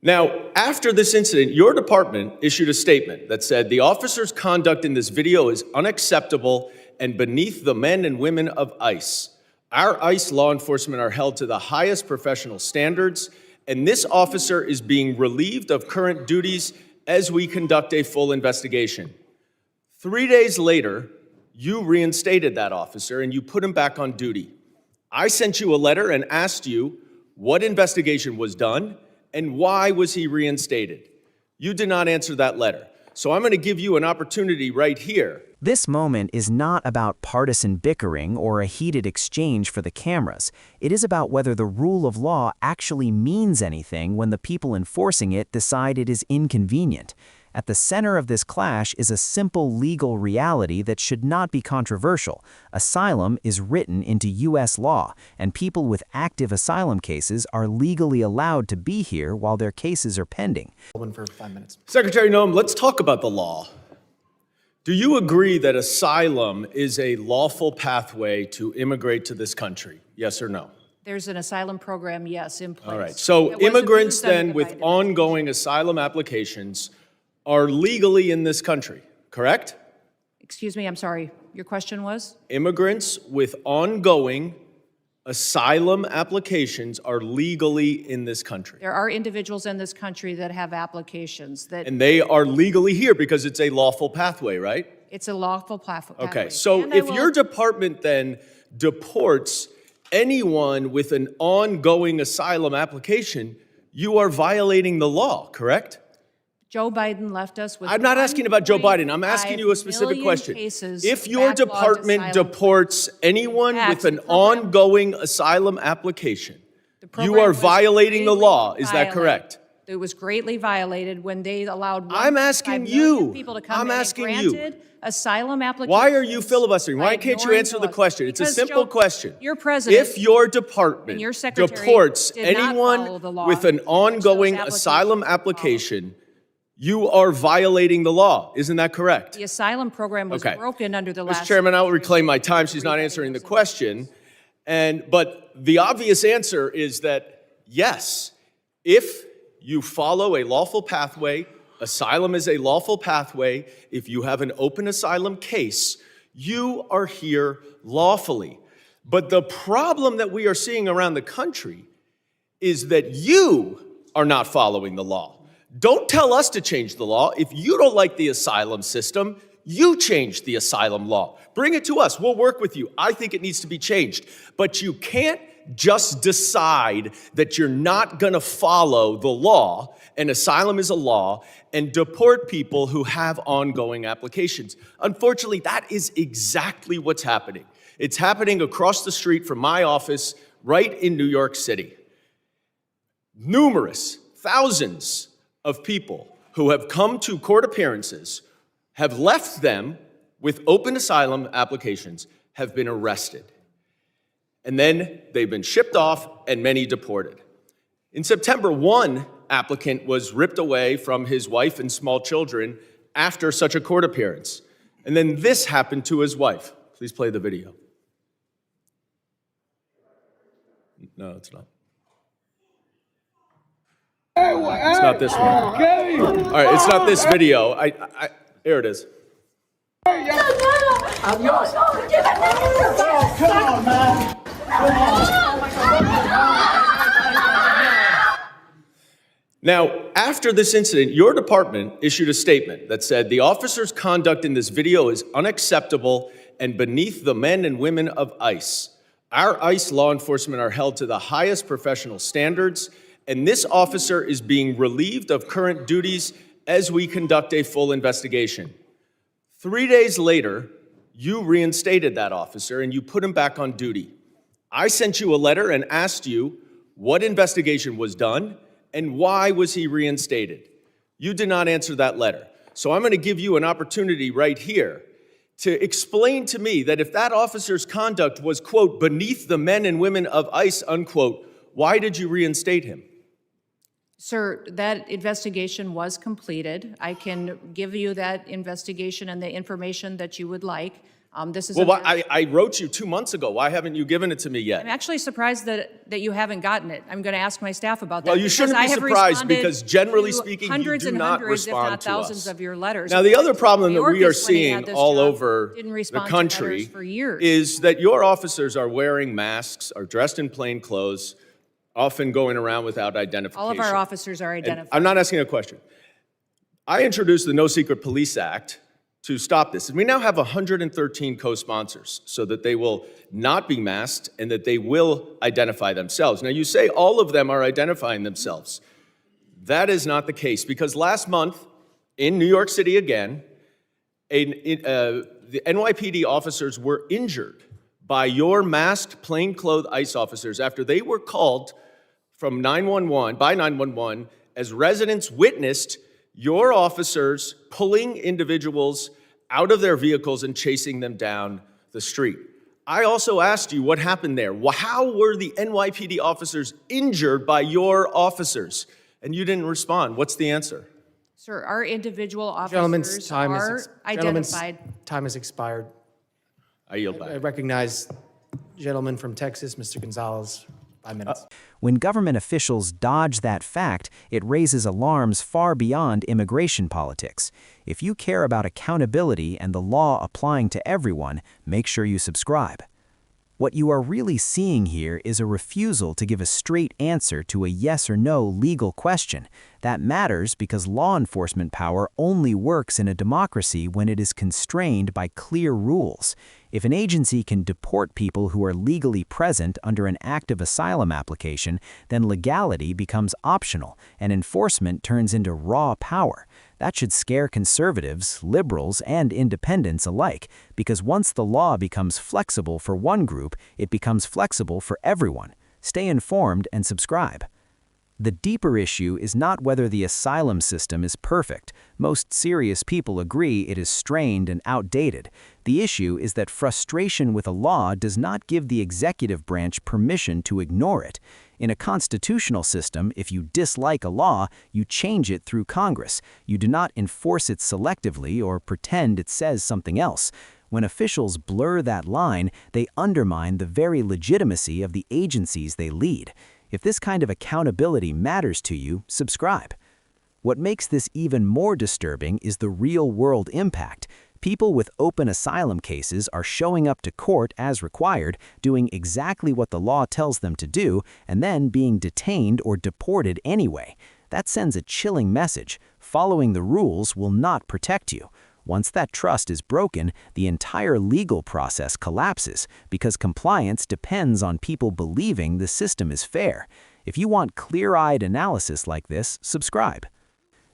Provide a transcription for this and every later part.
Now, after this incident, your department issued a statement that said the officer's conduct in this video is unacceptable and beneath the men and women of ICE. Our ICE law enforcement are held to the highest professional standards, and this officer is being relieved of current duties as we conduct a full investigation. 3 days later, you reinstated that officer and you put him back on duty. I sent you a letter and asked you what investigation was done and why was he reinstated. You did not answer that letter. So I'm going to give you an opportunity right here. This moment is not about partisan bickering or a heated exchange for the cameras. It is about whether the rule of law actually means anything when the people enforcing it decide it is inconvenient. At the center of this clash is a simple legal reality that should not be controversial. Asylum is written into U.S. law, and people with active asylum cases are legally allowed to be here while their cases are pending. Goldman for 5 minutes. Secretary Noem, let's talk about the law. Do you agree that asylum is a lawful pathway to immigrate to this country? Yes or no? There's an asylum program, yes, in place. All right. So immigrants then with ongoing asylum applications are legally in this country, correct? Excuse me, I'm sorry. Your question was? Immigrants with ongoing asylum applications are legally in this country. There are individuals in this country that have applications that... And they are legally here because it's a lawful pathway, right? It's a lawful pathway. Okay, so if your department then deports anyone with an ongoing asylum application, you are violating the law, correct? Joe Biden left us with... I'm not asking about Joe Biden. I'm asking you a specific question. If your department deports anyone with an ongoing asylum application, you are violating the law. Is that correct? It was greatly violated when they allowed I'm asking you. people to come I'm in and asking you. granted asylum applications. Why are you filibustering? Why can't you answer the question? It's a simple question. Your president If your department and your secretary deports did not anyone follow the law with an ongoing asylum application, you are violating the law. Isn't that correct? The asylum program was broken under the last... Mr. Chairman, I will reclaim my time. She's not answering the question. But the obvious answer is that, yes, if you follow a lawful pathway, asylum is a lawful pathway, if you have an open asylum case, you are here lawfully. But the problem that we are seeing around the country is that you are not following the law. Don't tell us to change the law. If you don't like the asylum system, you change the asylum law. Bring it to us. We'll work with you. I think it needs to be changed. But you can't just decide that you're not going to follow the law, and asylum is a law, and deport people who have ongoing applications. Unfortunately, that is exactly what's happening. It's happening across the street from my office right in New York City. Numerous, thousands of people who have come to court appearances, have left them with open asylum applications, have been arrested. And then they've been shipped off and many deported. In September, one applicant was ripped away from his wife and small children after such a court appearance. And then this happened to his wife. Please play the video. No, it's not. It's not this one. All right, it's not this video. Here it is. I'm yours. Come on, man. Now, after this incident, your department issued a statement that said the officer's conduct in this video is unacceptable and beneath the men and women of ICE. Our ICE law enforcement are held to the highest professional standards, and this officer is being relieved of current duties as we conduct a full investigation. 3 days later, you reinstated that officer and you put him back on duty. I sent you a letter and asked you what investigation was done and why was he reinstated. You did not answer that letter. So I'm going to give you an opportunity right here to explain to me that if that officer's conduct was, quote, beneath the men and women of ICE, unquote, why did you reinstate him? Sir, that investigation was completed. I can give you that investigation and the information that you would like. This is Well, I wrote you 2 months ago. Why haven't you given it to me yet? I'm actually surprised that you haven't gotten it. I'm going to ask my staff about that. Well, you because shouldn't I be have surprised responded because generally to speaking, you hundreds do and not hundreds, if respond not to thousands us. of your letters. Now, the other problem that we are Mayorkas, when he had seeing this all job, over didn't the respond to country letters for years. is that your officers are wearing masks, are dressed in plain clothes, often going around without identification. All of our officers are And identified. I'm not asking a question. I introduced the No Secret Police Act to stop this. And we now have 113 co-sponsors so that they will not be masked and that they will identify themselves. Now, you say all of them are identifying themselves. That is not the case because last month in New York City again, the NYPD officers were injured by your masked, plainclothes ICE officers after they were called from 911 as residents witnessed your officers pulling individuals out of their vehicles and chasing them down the street. I also asked you what happened there. How were the NYPD officers injured by your officers? And you didn't respond. What's the answer? Sir, our individual Gentleman's officers time are is identified. time has expired. I yield I back. recognize gentleman from Texas, Mr. Gonzalez, 5 minutes. When government officials dodge that fact, it raises alarms far beyond immigration politics. If you care about accountability and the law applying to everyone, make sure you subscribe. What you are really seeing here is a refusal to give a straight answer to a yes or no legal question. That matters because law enforcement power only works in a democracy when it is constrained by clear rules. If an agency can deport people who are legally present under an active asylum application, then legality becomes optional and enforcement turns into raw power. That should scare conservatives, liberals, and independents alike, because once the law becomes flexible for one group, it becomes flexible for everyone. Stay informed and subscribe. The deeper issue is not whether the asylum system is perfect. Most serious people agree it is strained and outdated. The issue is that frustration with a law does not give the executive branch permission to ignore it. In a constitutional system, if you dislike a law, you change it through Congress. You do not enforce it selectively or pretend it says something else. When officials blur that line, they undermine the very legitimacy of the agencies they lead. If this kind of accountability matters to you, subscribe. What makes this even more disturbing is the real-world impact. People with open asylum cases are showing up to court as required, doing exactly what the law tells them to do, and then being detained or deported anyway. That sends a chilling message. Following the rules will not protect you. Once that trust is broken, the entire legal process collapses because compliance depends on people believing the system is fair. If you want clear-eyed analysis like this, subscribe.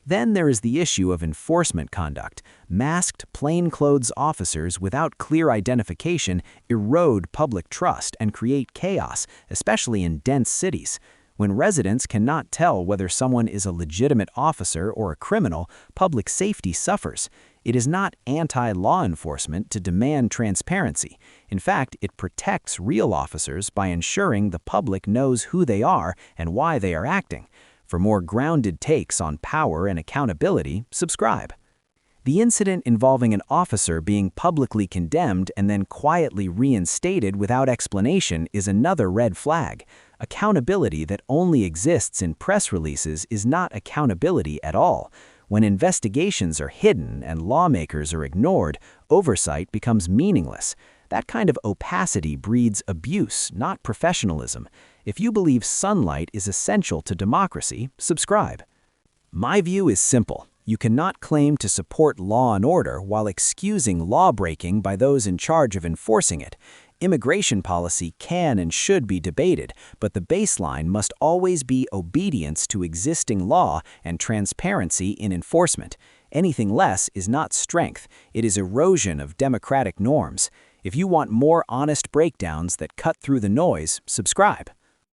Then there is the issue of enforcement conduct. Masked, plainclothes officers without clear identification erode public trust and create chaos, especially in dense cities. When residents cannot tell whether someone is a legitimate officer or a criminal, public safety suffers. It is not anti-law enforcement to demand transparency. In fact, it protects real officers by ensuring the public knows who they are and why they are acting. For more grounded takes on power and accountability, subscribe. The incident involving an officer being publicly condemned and then quietly reinstated without explanation is another red flag. Accountability that only exists in press releases is not accountability at all. When investigations are hidden and lawmakers are ignored, oversight becomes meaningless. That kind of opacity breeds abuse, not professionalism. If you believe sunlight is essential to democracy, subscribe. My view is simple. You cannot claim to support law and order while excusing law-breaking by those in charge of enforcing it. Immigration policy can and should be debated, but the baseline must always be obedience to existing law and transparency in enforcement. Anything less is not strength, it is erosion of democratic norms. If you want more honest breakdowns that cut through the noise, subscribe.